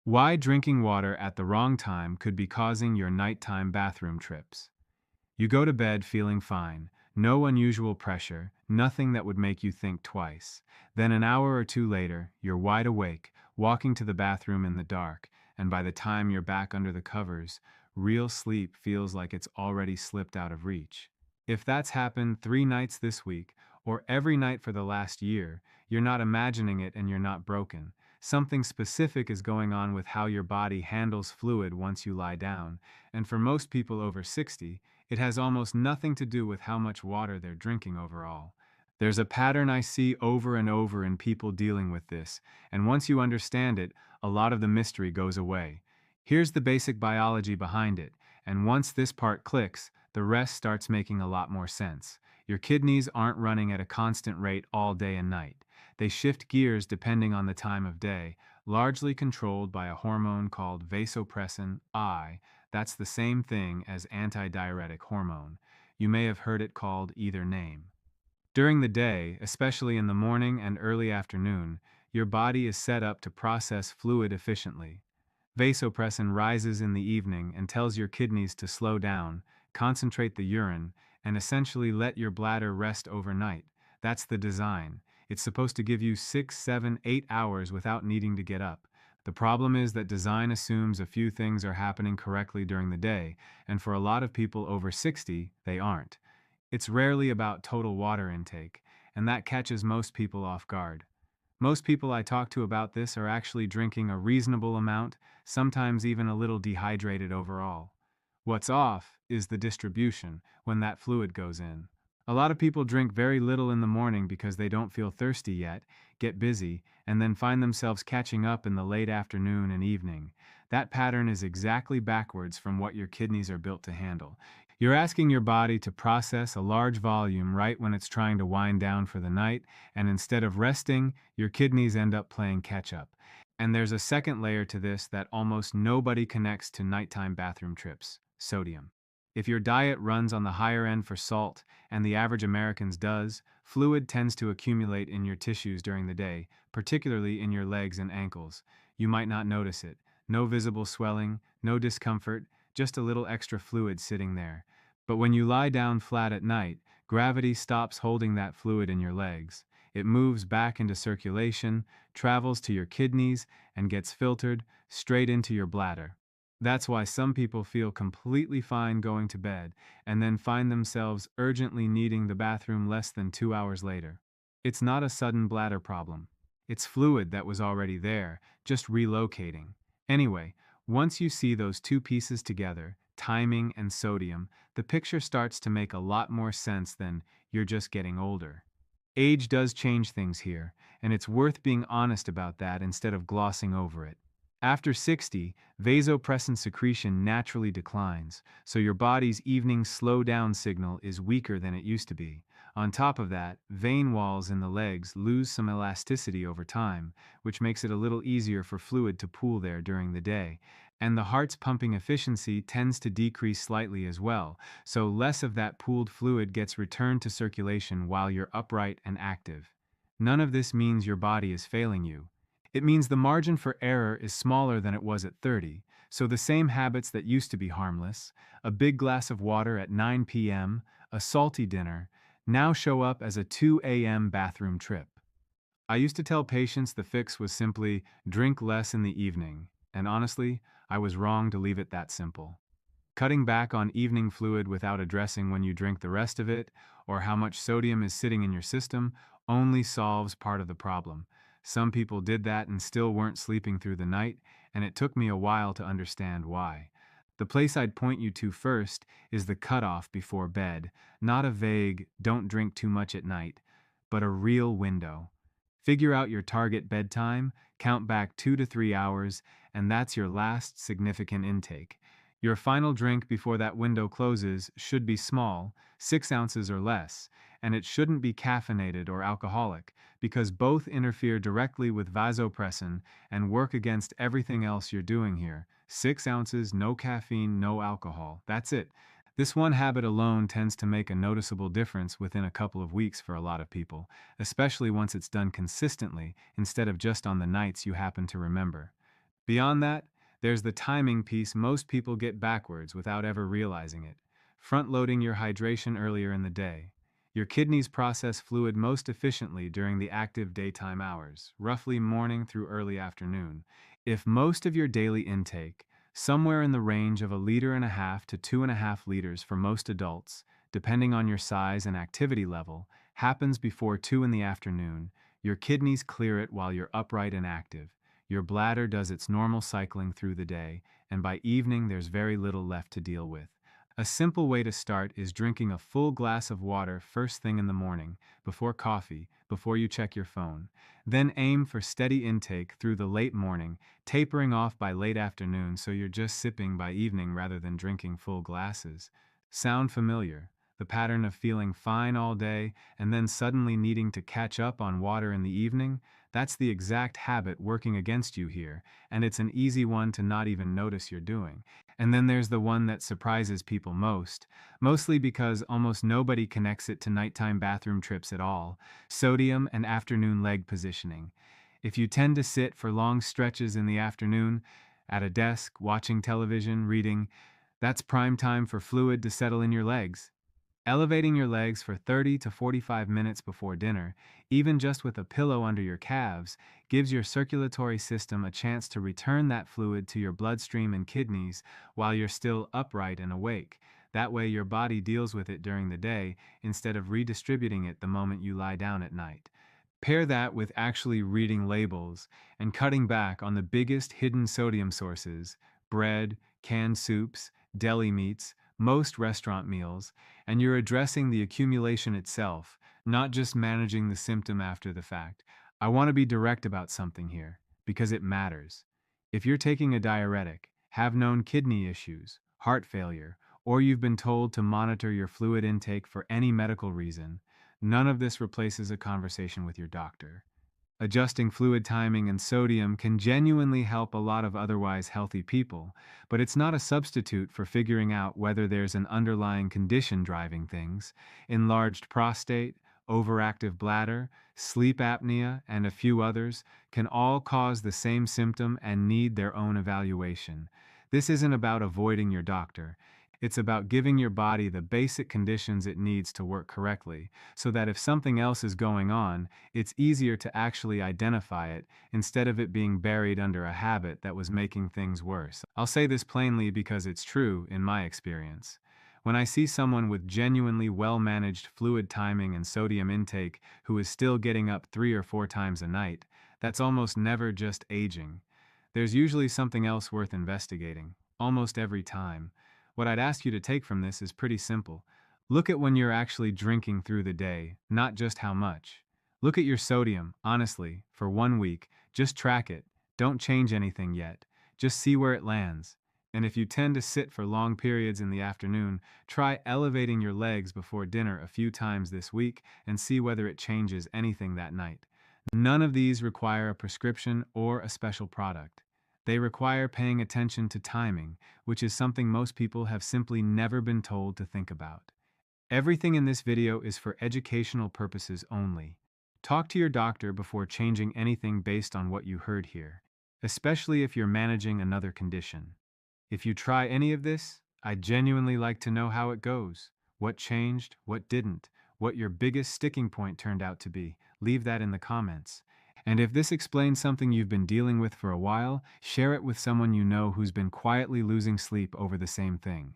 Why drinking water at the wrong time could be causing your nighttime bathroom trips. You go to bed feeling fine, no unusual pressure, nothing that would make you think twice. Then an hour or two later, you're wide awake, walking to the bathroom in the dark, and by the time you're back under the covers, real sleep feels like it's already slipped out of reach. If that's happened 3 nights this week, or every night for the last year, you're not imagining it and you're not broken. Something specific is going on with how your body handles fluid once you lie down, and for most people over 60, it has almost nothing to do with how much water they're drinking overall. There's a pattern I see over and over in people dealing with this, and once you understand it, a lot of the mystery goes away. Here's the basic biology behind it, and once this part clicks, the rest starts making a lot more sense. Your kidneys aren't running at a constant rate all day and night. They shift gears depending on the time of day, largely controlled by a hormone called vasopressin I. That's the same thing as antidiuretic hormone. You may have heard it called either name. During the day, especially in the morning and early afternoon, your body is set up to process fluid efficiently. Vasopressin rises in the evening and tells your kidneys to slow down, concentrate the urine, and essentially let your bladder rest overnight. That's the design. It's supposed to give you 6, 7, 8 hours without needing to get up. The problem is that design assumes a few things are happening correctly during the day, and for a lot of people over 60, they aren't. It's rarely about total water intake, and that catches most people off guard. Most people I talk to about this are actually drinking a reasonable amount, sometimes even a little dehydrated overall. What's off is the distribution when that fluid goes in. A lot of people drink very little in the morning because they don't feel thirsty yet, get busy, and then find themselves catching up in the late afternoon and evening. That pattern is exactly backwards from what your kidneys are built to handle. You're asking your body to process a large volume right when it's trying to wind down for the night, and instead of resting, your kidneys end up playing catch up. And there's a second layer to this that almost nobody connects to nighttime bathroom trips: sodium. If your diet runs on the higher end for salt, and the average American's does, fluid tends to accumulate in your tissues during the day, particularly in your legs and ankles. You might not notice it. No visible swelling, no discomfort, just a little extra fluid sitting there. But when you lie down flat at night, gravity stops holding that fluid in your legs. It moves back into circulation, travels to your kidneys, and gets filtered straight into your bladder. That's why some people feel completely fine going to bed and then find themselves urgently needing the bathroom less than 2 hours later. It's not a sudden bladder problem. It's fluid that was already there, just relocating. Anyway, once you see those two pieces together, timing and sodium, the picture starts to make a lot more sense than "you're just getting older." Age does change things here, and it's worth being honest about that instead of glossing over it. After 60, vasopressin secretion naturally declines, so your body's evening slow down signal is weaker than it used to be. On top of that, vein walls in the legs lose some elasticity over time, which makes it a little easier for fluid to pool there during the day. And the heart's pumping efficiency tends to decrease slightly as well, so less of that pooled fluid gets returned to circulation while you're upright and active. None of this means your body is failing you. It means the margin for error is smaller than it was at 30, so the same habits that used to be harmless, a big glass of water at 9 p.m., a salty dinner, now show up as a 2 a.m. bathroom trip. I used to tell patients the fix was simply drink less in the evening, and honestly, I was wrong to leave it that simple. Cutting back on evening fluid without addressing when you drink the rest of it, or how much sodium is sitting in your system, only solves part of the problem. Some people did that and still weren't sleeping through the night, and it took me a while to understand why. The place I'd point you to first is the cutoff before bed, not a vague, don't drink too much at night, but a real window. Figure out your target bedtime, count back 2 to 3 hours, and that's your last significant intake. Your final drink before that window closes should be small, 6 ounces or less, and it shouldn't be caffeinated or alcoholic, because both interfere directly with vasopressin and work against everything else you're doing here. 6 ounces, no caffeine, no alcohol. That's it. This one habit alone tends to make a noticeable difference within a couple of weeks for a lot of people, especially once it's done consistently instead of just on the nights you happen to remember. Beyond that, there's the timing piece most people get backwards without ever realizing it. Front loading your hydration earlier in the day. Your kidneys process fluid most efficiently during the active daytime hours, roughly morning through early afternoon. If most of your daily intake, somewhere in the range of 1.5 to 2.5 liters for most adults, depending on your size and activity level, happens before 2 in the afternoon, your kidneys clear it while you're upright and active. Your bladder does its normal cycling through the day, and by evening there's very little left to deal with. A simple way to start is drinking a full glass of water first thing in the morning, before coffee, before you check your phone. Then aim for steady intake through the late morning, tapering off by late afternoon so you're just sipping by evening rather than drinking full glasses. Sound familiar? The pattern of feeling fine all day and then suddenly needing to catch up on water in the evening? That's the exact habit working against you here, and it's an easy one to not even notice you're doing. And then there's the one that surprises people most, mostly because almost nobody connects it to nighttime bathroom trips at all: sodium and afternoon leg positioning. If you tend to sit for long stretches in the afternoon, at a desk, watching television, reading, that's prime time for fluid to settle in your legs. Elevating your legs for 30 to 45 minutes before dinner, even just with a pillow under your calves, gives your circulatory system a chance to return that fluid to your bloodstream and kidneys while you're still upright and awake. That way, your body deals with it during the day instead of redistributing it the moment you lie down at night. Pair that with actually reading labels and cutting back on the biggest hidden sodium sources: bread, canned soups, deli meats, most restaurant meals, and you're addressing the accumulation itself, not just managing the symptom after the fact. I want to be direct about something here, because it matters. If you're taking a diuretic, have known kidney issues, heart failure, or you've been told to monitor your fluid intake for any medical reason, none of this replaces a conversation with your doctor. Adjusting fluid timing and sodium can genuinely help a lot of otherwise healthy people, but it's not a substitute for figuring out whether there's an underlying condition driving things. Enlarged prostate, overactive bladder, sleep apnea, and a few others can all cause the same symptom and need their own evaluation. This isn't about avoiding your doctor. It's about giving your body the basic conditions it needs to work correctly, so that if something else is going on, it's easier to actually identify it instead of it being buried under a habit that was making things worse. I'll say this plainly because it's true in my experience. When I see someone with genuinely well-managed fluid timing and sodium intake who is still getting up 3 or 4 times a night, that's almost never just aging. There's usually something else worth investigating, almost every time. What I'd ask you to take from this is pretty simple. Look at when you're actually drinking through the day, not just how much. Look at your sodium, honestly, for 1 week. Just track it. Don't change anything yet. Just see where it lands. And if you tend to sit for long periods in the afternoon, try elevating your legs before dinner a few times this week and see whether it changes anything that night. None of these require a prescription or a special product. They require paying attention to timing, which is something most people have simply never been told to think about. Everything in this video is for educational purposes only. Talk to your doctor before changing anything based on what you heard here, especially if you're managing another condition. If you try any of this, I'd genuinely like to know how it goes. What changed, what didn't, what your biggest sticking point turned out to be. Leave that in the comments. And if this explains something you've been dealing with for a while, share it with someone you know who's been quietly losing sleep over the same thing.